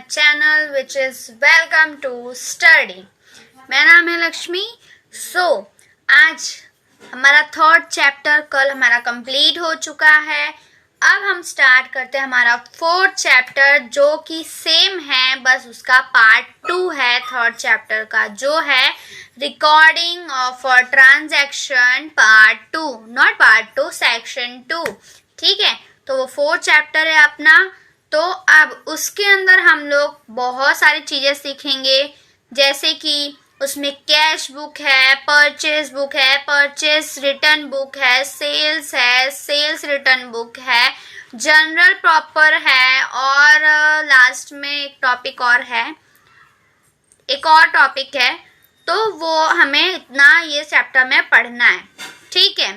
channel which is Welcome to Study। मेरा नाम है लक्ष्मी। आज हमारा थर्ड चैप्टर कल हमारा कंप्लीट हो चुका है। अब हम स्टार्ट करते हैं हमारा फोर्थ चैप्टर जो कि सेम है, बस उसका पार्ट 2 है थर्ड चैप्टर का, जो है recording of transaction part 2, not part 2, section 2। ठीक है, तो वो फोर्थ चैप्टर है अपना। तो अब उसके अंदर हम लोग बहुत सारी चीज़ें सीखेंगे, जैसे कि उसमें कैश बुक है, परचेज बुक है, परचेज रिटर्न बुक है, सेल्स रिटर्न बुक है, जनरल प्रॉपर है, और लास्ट में एक टॉपिक और है, एक और टॉपिक है। तो वो हमें इतना ये चैप्टर में पढ़ना है। ठीक है,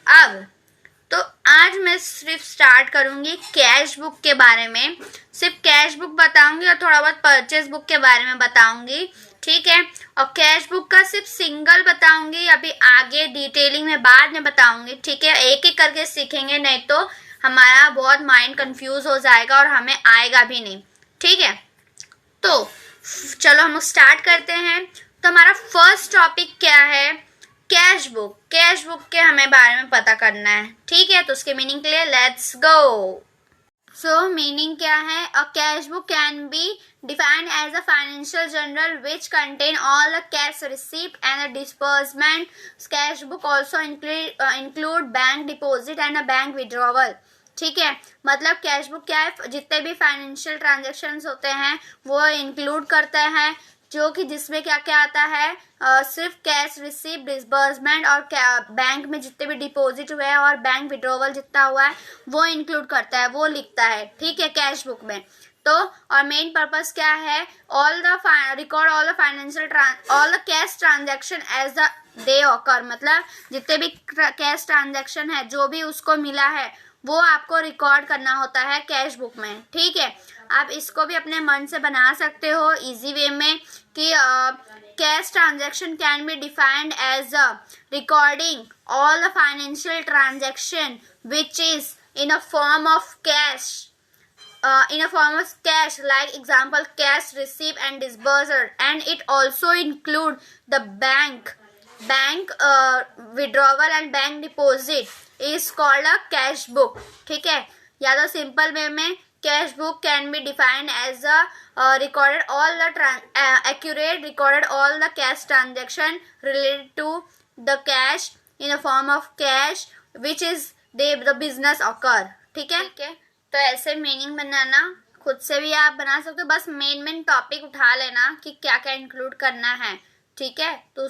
अब तो आज मैं सिर्फ स्टार्ट करूंगी कैश बुक के बारे में, सिर्फ कैश बुक बताऊंगी और थोड़ा बहुत परचेज बुक के बारे में बताऊंगी। ठीक है, और कैश बुक का सिर्फ सिंगल बताऊंगी, अभी आगे डिटेलिंग में बाद में बताऊंगी। ठीक है, एक एक करके सीखेंगे, नहीं तो हमारा बहुत माइंड कंफ्यूज हो जाएगा और हमें आएगा भी नहीं। ठीक है, तो चलो हम स्टार्ट करते हैं। तो हमारा फर्स्ट टॉपिक क्या है? Cash book. कैश बुक के हमें बारे में पता करना है। ठीक है, तो उसके मीनिंग के लिए लेट्स गो। सो मीनिंग क्या है? A cash book can be defined as a financial journal which contain all the cash receipt and the disbursement. Cash book also include bank deposit and a bank withdrawal. ठीक है, मतलब cash book क्या है? जितने भी financial transactions होते हैं वो इंक्लूड करता है, जो कि जिसमें क्या क्या आता है, सिर्फ कैश रिसीप्ट, डिसबर्समेंट और बैंक में जितने भी डिपॉजिट हुए हैं और बैंक विड्रॉवल जितना हुआ है वो इंक्लूड करता है, वो लिखता है। ठीक है, कैश बुक में। तो और मेन पर्पस क्या है? Record all the financial all the cash transaction as the they occur, मतलब जितने भी कैश ट्रांजैक्शन है, जो भी उसको मिला है वो आपको रिकॉर्ड करना होता है कैश बुक में। ठीक है, आप इसको भी अपने मन से बना सकते हो इजी वे में कि cash transaction can be defined as a recording all the financial transaction which is in a form of cash, like example cash receipt and disbursed, and it also include the bank withdrawal and bank deposit is called a cash book। ठीक है, या तो simple way में cash book can be defined as a recorded all the cash transaction related to the cash in a form of cash which is the business occur। ठीक है, तो ऐसे meaning बनाना खुद से भी आप बना सकते हो, बस मेन टॉपिक उठा लेना कि क्या क्या इंक्लूड करना है। ठीक है, तो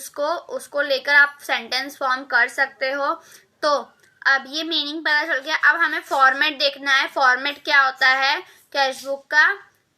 उसको लेकर आप सेंटेंस फॉर्म कर सकते हो। तो अब ये मीनिंग पता चल गया। अब हमें फॉर्मेट देखना है। फॉर्मेट क्या होता है कैश बुक का?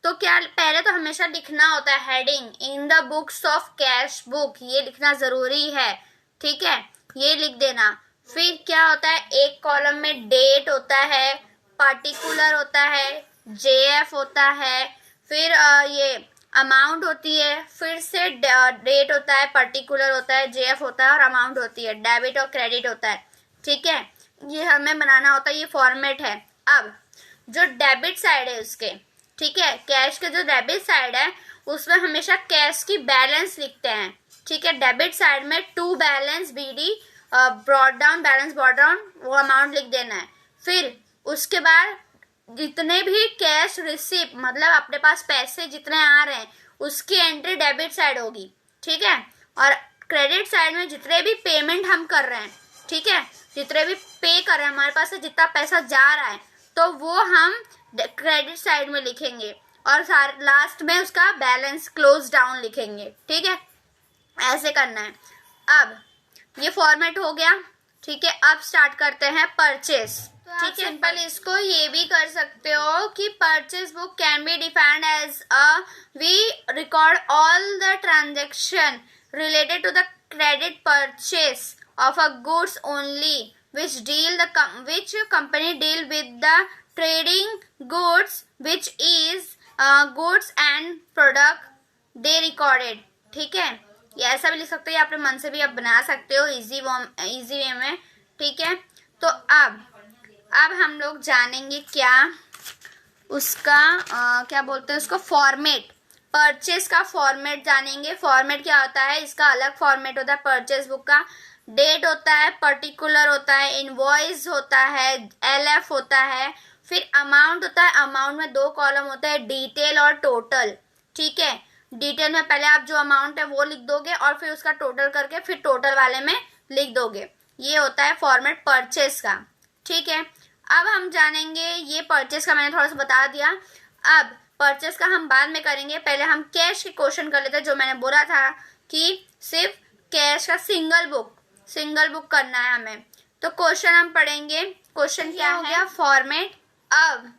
तो क्या पहले तो हमेशा लिखना होता है heading in the books of cash book, ये लिखना जरूरी है। ठीक है, ये लिख देना। फिर क्या होता है, एक कॉलम में डेट होता है, पार्टिकुलर होता है, जेएफ होता है, फिर ये अमाउंट होती है, फिर से डेट होता है, पर्टिकुलर होता है, जेएफ होता है और अमाउंट होती है, डेबिट और क्रेडिट होता है। ठीक है, ये हमें बनाना होता है, ये फॉर्मेट है। अब जो डेबिट साइड है उसके, ठीक है, कैश के जो डेबिट साइड है उसमें हमेशा कैश की बैलेंस लिखते हैं। ठीक है, डेबिट साइड में to balance BD brought down, balance brought down, वो अमाउंट लिख देना है। फिर उसके बाद जितने भी कैश रिसीप्ट, मतलब अपने पास पैसे जितने आ रहे हैं उसकी एंट्री डेबिट साइड होगी। ठीक है, और क्रेडिट साइड में जितने भी पेमेंट हम कर रहे हैं, ठीक है, जितने भी पे कर रहे हैं, हमारे पास से जितना पैसा जा रहा है तो वो हम क्रेडिट साइड में लिखेंगे और लास्ट में उसका बैलेंस क्लोज डाउन लिखेंगे। ठीक है, ऐसे करना है। अब ये फॉर्मेट हो गया। ठीक है, अब स्टार्ट करते हैं परचेस। ठीक है, सिंपल इसको ये भी कर सकते हो कि purchase book can be defined as we record all the transaction related to the credit purchase of a goods only which company deal with the trading goods which is goods and product they recorded। ठीक है, ये ऐसा भी लिख सकते हो या अपने मन से भी आप बना सकते हो इजी वे में। ठीक है, तो अब हम लोग जानेंगे क्या उसका क्या बोलते हैं उसको, फॉर्मेट, परचेस का फॉर्मेट जानेंगे। फॉर्मेट क्या होता है, इसका अलग फॉर्मेट होता है परचेस बुक का। डेट होता है, पर्टिकुलर होता है, इनवॉइस होता है, LF होता है, फिर अमाउंट होता है। अमाउंट में 2 कॉलम होते हैं, डिटेल और टोटल। ठीक है, डिटेल में पहले आप जो अमाउंट है वो लिख दोगे और फिर उसका टोटल करके फिर टोटल वाले में लिख दोगे। ये होता है फॉर्मेट परचेस का। ठीक है, अब हम जानेंगे, ये परचेस का मैंने थोड़ा सा बता दिया। अब परचेस का हम बाद में करेंगे, पहले हम कैश के क्वेश्चन कर लेते हैं। जो मैंने बोला था कि सिर्फ कैश का सिंगल बुक करना है हमें, तो क्वेश्चन हम पढ़ेंगे। क्वेश्चन क्या हो गया, फॉर्मेट। अब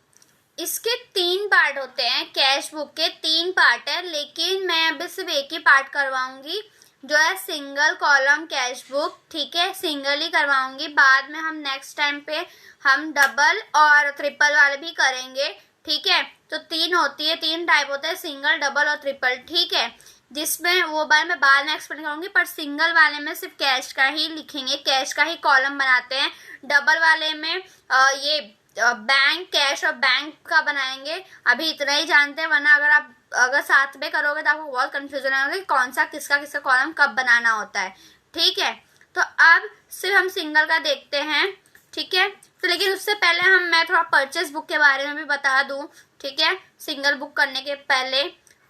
इसके 3 पार्ट होते हैं, कैश बुक के 3 पार्ट है, लेकिन मैं अभी सिर्फ एक ही पार्ट करवाऊंगी जो है सिंगल कॉलम कैश बुक। ठीक है, सिंगल ही करवाऊंगी, बाद में हम नेक्स्ट टाइम पे हम डबल और ट्रिपल वाले भी करेंगे। ठीक है, तो 3 होती है, 3 टाइप होते हैं, सिंगल, डबल और ट्रिपल। ठीक है, जिसमें वो बार मैं बाद में एक्सप्लेन करूंगी, पर सिंगल वाले में सिर्फ कैश का ही लिखेंगे, कैश का ही कॉलम बनाते हैं। डबल वाले में ये बैंक, कैश और बैंक का बनाएंगे। अभी इतना ही जानते हैं, वरना अगर साथ में करोगे तो आपको बहुत कंफ्यूजन होगा कि कौन सा किसका कॉलम कब बनाना होता है। ठीक है, तो अब सिर्फ हम सिंगल का देखते हैं। ठीक है, तो लेकिन उससे पहले मैं थोड़ा परचेस बुक के बारे में भी बता दूं। ठीक है, सिंगल बुक करने के पहले,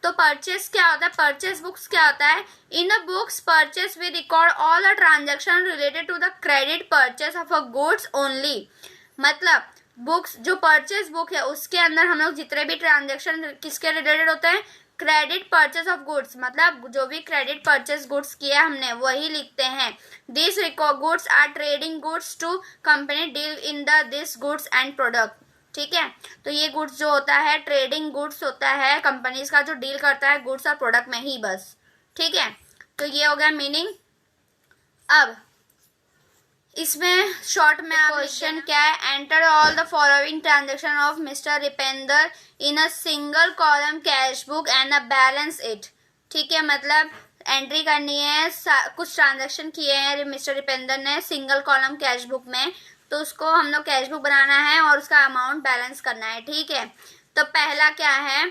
तो परचेस क्या होता है, परचेस बुक्स क्या होता है, in the books purchase we record all the transaction related to the credit purchase of a goods only. मतलब बुक्स, जो परचेस बुक है उसके अंदर हम लोग जितने भी ट्रांजैक्शन किसके रिलेटेड होते हैं, क्रेडिट परचेस ऑफ गुड्स, मतलब जो भी क्रेडिट परचेस गुड्स किया हमने वही लिखते हैं। This goods are trading goods to company deal in the this goods and product. ठीक है, तो ये गुड्स जो होता है ट्रेडिंग गुड्स होता है, कंपनीज का जो डील करता है गुड्स और प्रोडक्ट में ही बस। ठीक है, तो ये हो गया मीनिंग। अब इसमें शॉर्ट में क्वेश्चन क्या है, enter all the following transaction of mister Ripender in a single column cash book and a balance it. ठीक है, मतलब एंट्री करनी है, कुछ ट्रांजेक्शन किए हैं मिस्टर रिपेंदर ने सिंगल कॉलम कैश बुक में, तो उसको हम लोग कैश बुक बनाना है और उसका अमाउंट बैलेंस करना है। ठीक है, तो पहला क्या है,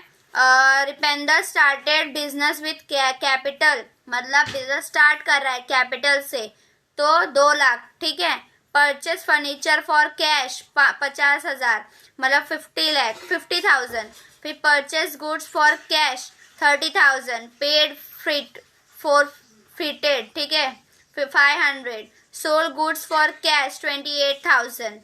रिपेंदर स्टार्टेड बिजनेस विथ कैपिटल, मतलब बिजनेस स्टार्ट कर रहा है कैपिटल से, तो 2 लाख। ठीक है, परचेस फर्नीचर फॉर कैश 50,000, मतलब 50,000। फिर purchase goods for cash 30,000, paid for fitted, ठीक है, फिर 500, sold goods for cash 28,000,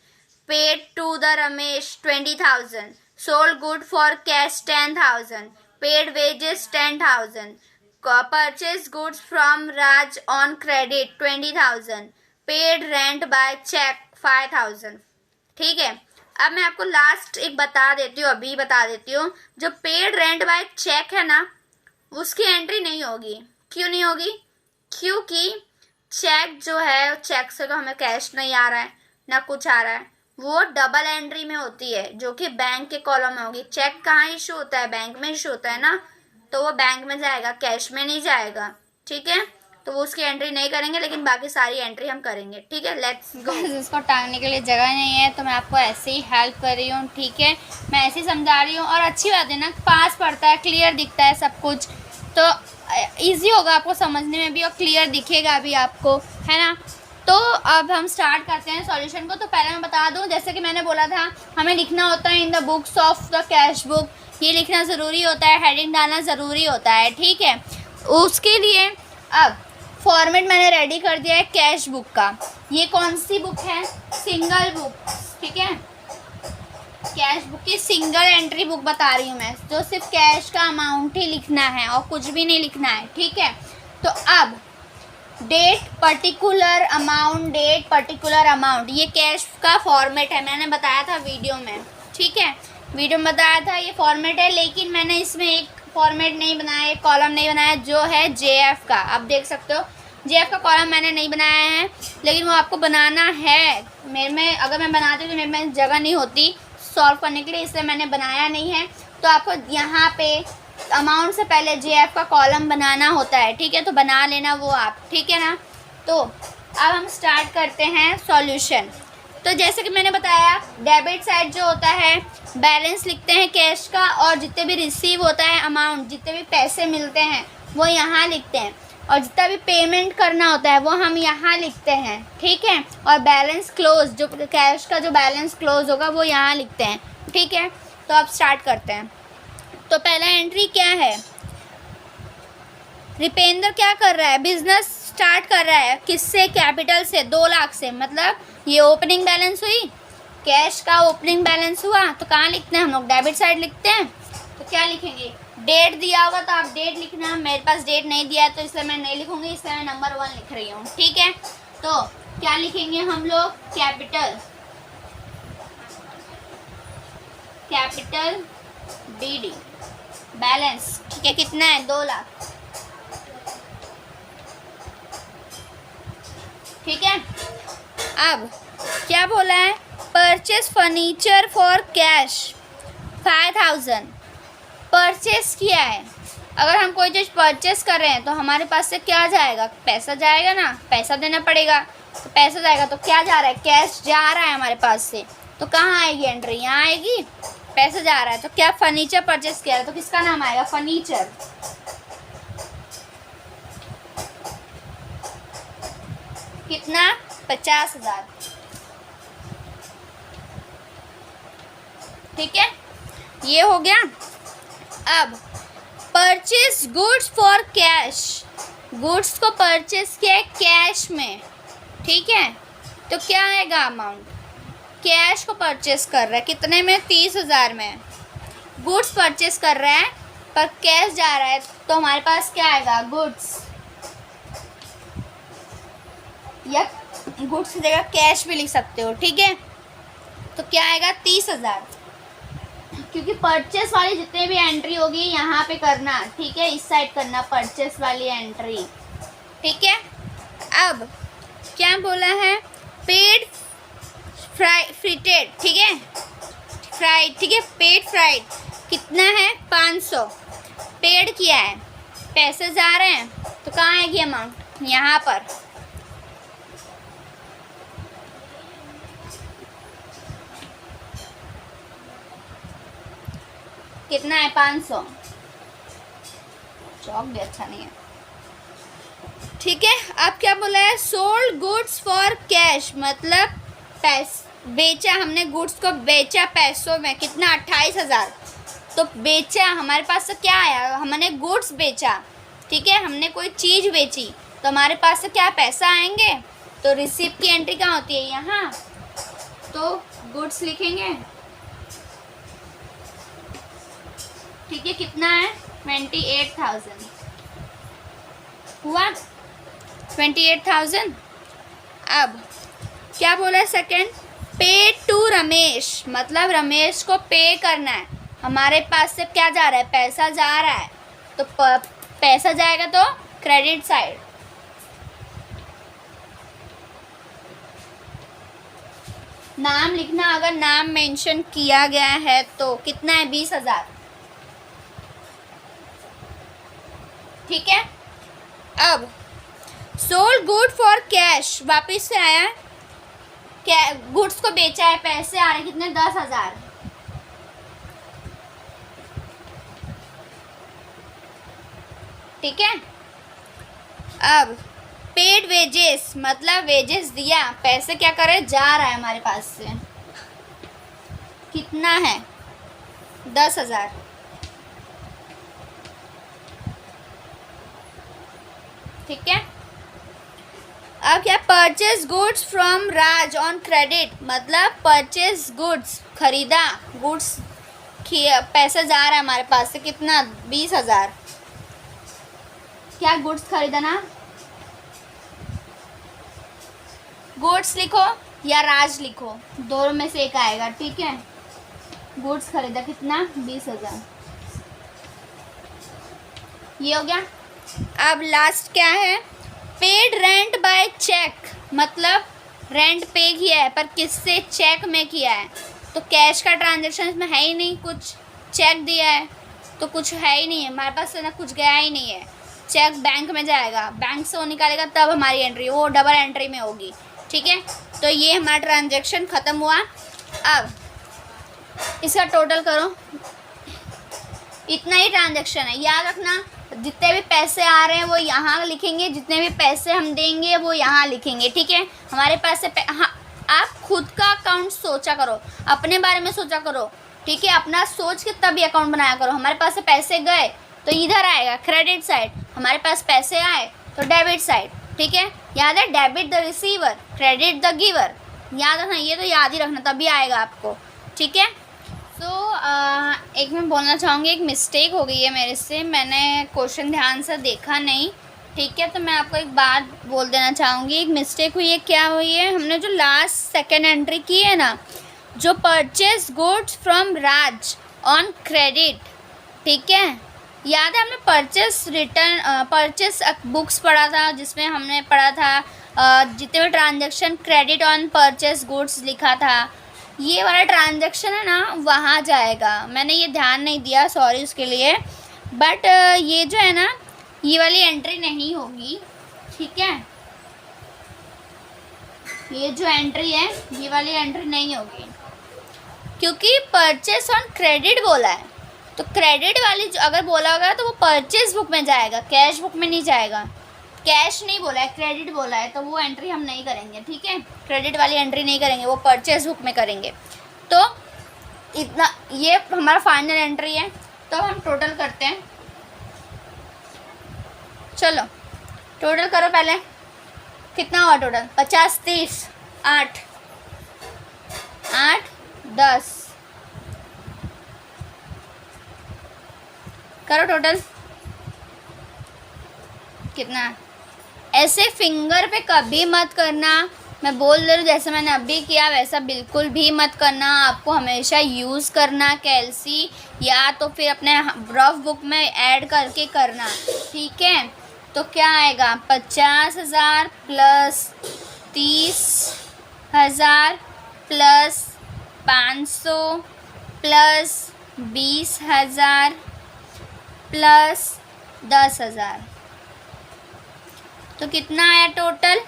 paid to the Ramesh 20,000, sold good for cash 10,000, paid wages 10,000, purchase goods from Raj on credit 20,000, paid rent by check 5,000। ठीक है, अब मैं आपको लास्ट एक बता देती हूँ, अभी बता देती हूँ, जो पेड रेंट बाय चेक है ना, उसकी एंट्री नहीं होगी। क्यों नहीं होगी, क्योंकि चेक जो है, चेक से तो हमें कैश नहीं आ रहा है ना कुछ आ रहा है, वो डबल एंट्री में होती है जो कि बैंक के कॉलम में होगी। चेक कहाँ इशू होता है, बैंक में इशू होता है ना, तो वो बैंक में जाएगा, कैश में नहीं जाएगा। ठीक है, तो वो उसकी एंट्री नहीं करेंगे, लेकिन बाकी सारी एंट्री हम करेंगे। ठीक है, लेट्स गो। इसको टांगने के लिए जगह नहीं है, तो मैं आपको ऐसे ही हेल्प कर रही हूँ। ठीक है, मैं ऐसे ही समझा रही हूँ, और अच्छी बात है ना, पास पड़ता है, क्लियर दिखता है सब कुछ, तो इजी होगा आपको समझने में भी और क्लियर दिखेगा भी आपको, है ना। तो अब हम स्टार्ट करते हैं सॉल्यूशन को। तो पहले मैं बता दूं, जैसे कि मैंने बोला था, हमें लिखना होता है in the books of the cash book, ये लिखना ज़रूरी होता है, हेडिंग डालना ज़रूरी होता है। ठीक है, उसके लिए अब फॉर्मेट मैंने रेडी कर दिया है कैश बुक का। ये कौन सी बुक है, सिंगल बुक। ठीक है, कैश बुक की सिंगल एंट्री बुक बता रही हूँ मैं, जो सिर्फ कैश का अमाउंट ही लिखना है और कुछ भी नहीं लिखना है। ठीक है, तो अब date particular amount, date particular amount, ये कैश का फॉर्मेट है, मैंने बताया था वीडियो में। ठीक है, वीडियो में बताया था ये फॉर्मेट है, लेकिन मैंने इसमें एक फॉर्मेट नहीं बनाया, एक कॉलम नहीं बनाया, जो है JF का। आप देख सकते हो JF का कॉलम मैंने नहीं बनाया है, लेकिन वो आपको बनाना है। मेरे में अगर मैं बनाती तो मेरे में जगह नहीं होती सॉल्व करने के लिए, इसलिए मैंने बनाया नहीं है। तो आपको यहाँ पे अमाउंट से पहले JF का कॉलम बनाना होता है। ठीक है, तो बना लेना वो आप। ठीक है ना, तो अब हम स्टार्ट करते हैं सॉल्यूशन। तो जैसे कि मैंने बताया, डेबिट साइड जो होता है बैलेंस लिखते हैं कैश का, और जितने भी रिसीव होता है अमाउंट, जितने भी पैसे मिलते हैं वो यहाँ लिखते हैं, और जितना भी पेमेंट करना होता है वो हम यहाँ लिखते हैं, ठीक है। और बैलेंस क्लोज, जो कैश का जो बैलेंस क्लोज होगा वो यहाँ लिखते हैं, ठीक है। तो अब स्टार्ट करते हैं। तो पहला एंट्री क्या है, रिपेंद्र क्या कर रहा है, बिजनेस स्टार्ट कर रहा है, किससे, कैपिटल से, 2 लाख से, मतलब ये ओपनिंग बैलेंस हुई, कैश का ओपनिंग बैलेंस हुआ। तो कहाँ लिखते हैं हम लोग, डेबिट साइड लिखते हैं। तो क्या लिखेंगे, डेट दिया होगा तो आप डेट लिखना, मेरे पास डेट नहीं दिया है तो इसलिए मैं नहीं लिखूंगी, इसलिए मैं नंबर 1 लिख रही हूँ, ठीक है। तो क्या लिखेंगे हम लोग, कैपिटल BD बैलेंस, ठीक है, कितना है, 2 लाख, ठीक है। अब क्या बोला है, purchase furniture for cash 5000, purchase किया है। अगर हम कोई चीज़ परचेस कर रहे हैं तो हमारे पास से क्या जाएगा, पैसा जाएगा ना, पैसा देना पड़ेगा, तो पैसा जाएगा। तो क्या जा रहा है, कैश जा रहा है हमारे पास से, तो कहाँ आएगी एंट्री, यहाँ आएगी, पैसा जा रहा है। तो क्या, फर्नीचर परचेस किया है, तो किसका नाम आएगा, फर्नीचर, कितना, 50,000, ठीक है, ये हो गया। अब purchase goods for cash, goods को परचेस किया है कैश में, ठीक है। तो क्या आएगा अमाउंट, कैश को परचेस कर रहा है कितने में, 30,000 में, गुड्स परचेस कर रहा है पर कैश जा रहा है, तो हमारे पास क्या आएगा, गुड्स, या गुड्स की जगह कैश भी लिख सकते हो, ठीक है। तो क्या आएगा, 30,000, क्योंकि परचेस वाली जितने भी एंट्री होगी यहाँ पे करना, ठीक है, इस साइड करना परचेस वाली एंट्री, ठीक है। अब क्या बोला है, पेड फ्राइटेड, ठीक है, फ्राइड, ठीक है, पेड फ्राइड कितना है, 500, पेड किया है, पैसे जा रहे हैं, तो कहाँ आएगी अमाउंट, यहाँ पर, कितना है, 500, चौक भी अच्छा नहीं है, ठीक है। अब क्या बोला है, सोल्ड गुड्स फॉर कैश, मतलब बेचा, हमने गुड्स को बेचा पैसों में, कितना, 28,000। तो बेचा, हमारे पास से क्या आया, हमने गुड्स बेचा, ठीक है, हमने कोई चीज़ बेची, तो हमारे पास से क्या पैसा आएंगे। तो रिसिप्ट की एंट्री कहाँ होती है, यहाँ, तो गुड्स लिखेंगे, ठीक है, कितना है, 28,000 हुआ, 28,000। अब क्या बोला है, सेकंड, पे टू रमेश, मतलब रमेश को पे करना है, हमारे पास से क्या जा रहा है, पैसा जा रहा है, तो पैसा जाएगा तो क्रेडिट साइड, नाम लिखना, अगर नाम मेंशन किया गया है तो, कितना है, 20,000, ठीक है। अब सोल्ड गुड फॉर कैश, वापिस से आया, क्या, गुड्स को बेचा है, पैसे आ रहे कितने, 10,000, ठीक है। अब पेड वेजेस, मतलब वेजेस दिया, पैसे क्या करे, जा रहा है हमारे पास से, कितना है, 10,000, ठीक है। अब क्या, purchase goods from Raj on credit, मतलब परचेज गुड्स, खरीदा गुड्स, पैसा जा रहा है हमारे पास से, कितना, 20,000, क्या गुड्स खरीदा ना, गुड्स लिखो या राज लिखो, दोनों में से एक आएगा, ठीक है। गुड्स खरीदा कितना, 20,000, ये हो गया। अब लास्ट क्या है, पेड रेंट बाय चेक, मतलब रेंट पे किया है पर किससे, चेक में किया है, तो कैश का ट्रांजैक्शन इसमें है ही नहीं, कुछ चेक दिया है तो कुछ है ही नहीं है हमारे पास से, ना कुछ गया ही नहीं है, चेक बैंक में जाएगा, बैंक से वो निकालेगा तब हमारी एंट्री, वो डबल एंट्री में होगी, ठीक है। तो ये हमारा ट्रांजैक्शन ख़त्म हुआ। अब इसका टोटल करो, इतना ही ट्रांजैक्शन है। याद रखना, जितने भी पैसे आ रहे हैं वो यहाँ लिखेंगे, जितने भी पैसे हम देंगे वो यहाँ लिखेंगे, ठीक है। हमारे पास से हाँ, आप खुद का अकाउंट सोचा करो, अपने बारे में सोचा करो, ठीक है। अपना सोच के तभी अकाउंट बनाया करो। हमारे पास से पैसे गए तो इधर आएगा क्रेडिट साइड, हमारे पास पैसे आए तो डेबिट साइड, ठीक है। याद है, debit the receiver, credit the giver. याद रखना, ये तो याद ही रखना, तभी आएगा आपको, ठीक है। तो एक मैं बोलना चाहूँगी, एक मिस्टेक हो गई है मेरे से, मैंने क्वेश्चन ध्यान से देखा नहीं, ठीक है। तो मैं आपको एक बात बोल देना चाहूँगी, एक मिस्टेक हुई है। क्या हुई है, हमने जो लास्ट सेकेंड एंट्री की है ना, जो purchase goods from Raj on credit, ठीक है। याद है, हमने परचेस बुक्स पढ़ा था, जिसमें हमने पढ़ा था जितने भी transaction credit on purchase goods लिखा था, ये वाला ट्रांजैक्शन है ना वहाँ जाएगा। मैंने ये ध्यान नहीं दिया, सॉरी उसके लिए। बट ये जो है ना, ये वाली एंट्री नहीं होगी, ठीक है। ये जो एंट्री है, ये वाली एंट्री नहीं होगी, क्योंकि परचेस ऑन क्रेडिट बोला है। तो क्रेडिट वाली जो अगर बोला होगा तो वो परचेस बुक में जाएगा, कैश बुक में नहीं जाएगा। कैश नहीं बोला है, क्रेडिट बोला है, तो वो एंट्री हम नहीं करेंगे, ठीक है। क्रेडिट वाली एंट्री नहीं करेंगे, वो परचेस बुक में करेंगे। तो इतना, ये हमारा फाइनल एंट्री है। तो हम टोटल करते हैं, चलो टोटल करो पहले। कितना हुआ टोटल? 50, 30, 8, 10 करो टोटल। कितना? ऐसे फिंगर पे कभी मत करना, मैं बोल रही हूँ, जैसे मैंने अभी किया वैसा बिल्कुल भी मत करना। आपको हमेशा यूज़ करना कैलसी, या तो फिर अपने रफ बुक में ऐड करके करना, ठीक है। तो क्या आएगा? 50,000 प्लस 30,000 प्लस 500 प्लस 20,000 प्लस 10,000। तो कितना आया टोटल?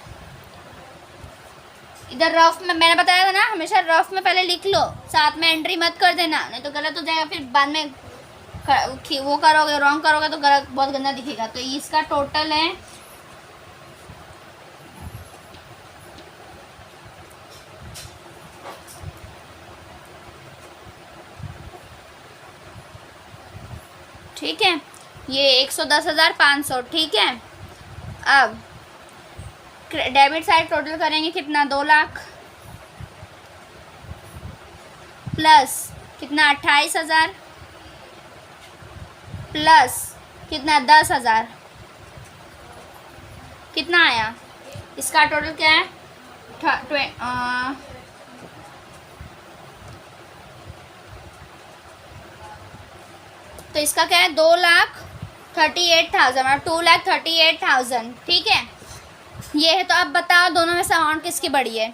इधर रफ में मैंने बताया था ना, हमेशा रफ में पहले लिख लो, साथ में एंट्री मत कर देना, नहीं तो गलत हो जाएगा। फिर बाद में वो करोगे, रॉन्ग करोगे तो गलत, बहुत गंदा दिखेगा। तो इसका टोटल है ठीक है, ये 110,500, ठीक है। अब डेबिट साइड टोटल करेंगे कितना? 2 लाख प्लस कितना? 28,000 प्लस कितना? 10,000। कितना आया? इसका टोटल क्या है? तो इसका क्या है? 2,38,000, मतलब 2,38,000, ठीक है। ये है, तो अब बताओ दोनों में से अमाउंट किसकी बड़ी है?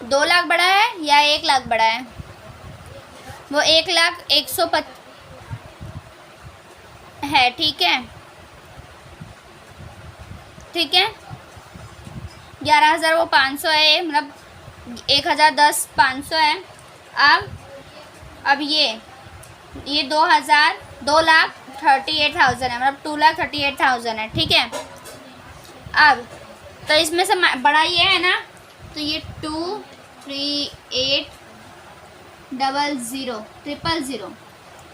2 लाख बड़ा है या 1 लाख बड़ा है? वो 1,01,150 है, ठीक है, ठीक है। 11,000 वो 500 है, मतलब 1,010 500 है। अब ये 2,38,000 है, मतलब 2,38,000 है, ठीक है। अब तो इसमें से बड़ा ये है ना, तो ये 238,000,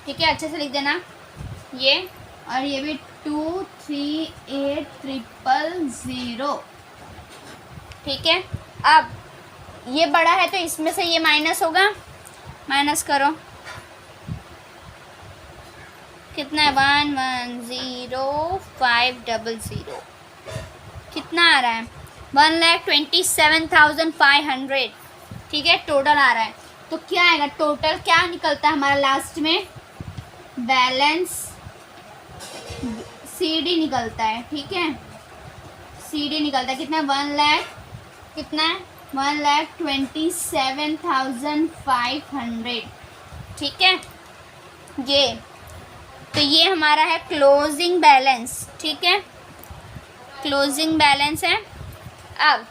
ठीक है, अच्छे से लिख देना ये। और ये भी 238,000, ठीक है। अब ये बड़ा है तो इसमें से ये माइनस होगा, माइनस करो। कितना है? 1,10,500। कितना आ रहा है? 1,27,500, ठीक है, टोटल आ रहा है। तो क्या आएगा टोटल? क्या निकलता है हमारा लास्ट में? बैलेंस CD निकलता है, ठीक है, CD निकलता है। कितना? 1 लाख, कितना है? 1,27,500, ठीक है। तो ये हमारा है क्लोजिंग बैलेंस, ठीक है, क्लोजिंग बैलेंस है। अब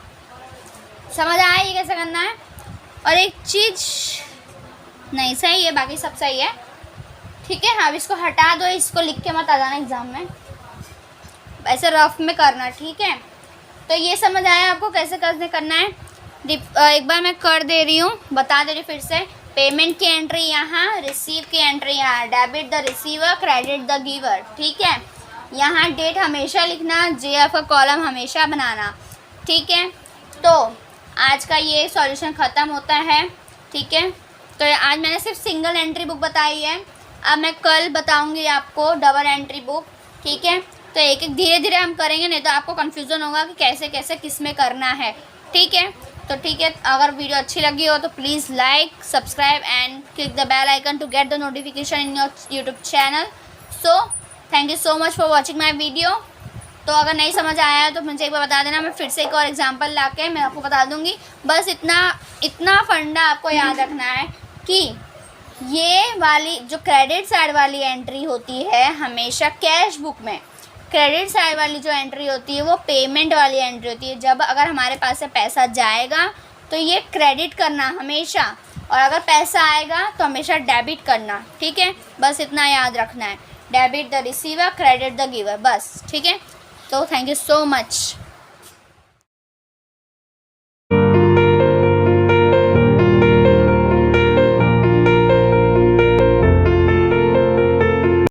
समझ आया ये कैसे करना है। और एक चीज़ नहीं सही है, बाकी सब सही है, ठीक है। अब इसको हटा दो, इसको लिख के मत आ जाना एग्ज़ाम में, ऐसे रफ में करना, ठीक है। तो ये समझ आया आपको कैसे कैसे करना है। एक बार मैं कर दे रही हूँ, बता दे रही फिर से। पेमेंट की एंट्री यहाँ, रिसीव की एंट्री यहाँ, debit the receiver, credit the giver, ठीक है। यहाँ डेट हमेशा लिखना, जेएफ का कॉलम हमेशा बनाना, ठीक है। तो आज का ये सॉल्यूशन ख़त्म होता है, ठीक है। तो आज मैंने सिर्फ सिंगल एंट्री बुक बताई है, अब मैं कल बताऊंगी आपको डबल एंट्री बुक, ठीक है। तो एक एक धीरे धीरे हम करेंगे, नहीं तो आपको कन्फ्यूज़न होगा कि कैसे कैसे किस में करना है, ठीक है। तो ठीक है, अगर वीडियो अच्छी लगी हो तो please like, subscribe and click the bell icon to get the notification in your YouTube channel. So thank you so much for watching my video. तो अगर नहीं समझ आया है तो मुझे एक बार बता देना, मैं फिर से एक और एग्जांपल लाके मैं आपको बता दूंगी। बस इतना फंडा आपको याद रखना है कि ये वाली जो क्रेडिट साइड वाली एंट्री होती है हमेशा कैश बुक में, क्रेडिट साइड वाली जो एंट्री होती है वो पेमेंट वाली एंट्री होती है। जब अगर हमारे पास से पैसा जाएगा तो ये क्रेडिट करना हमेशा, और अगर पैसा आएगा तो हमेशा डेबिट करना, ठीक है। बस इतना याद रखना है, debit the receiver, credit the giver, बस, ठीक है। तो थैंक यू सो मच।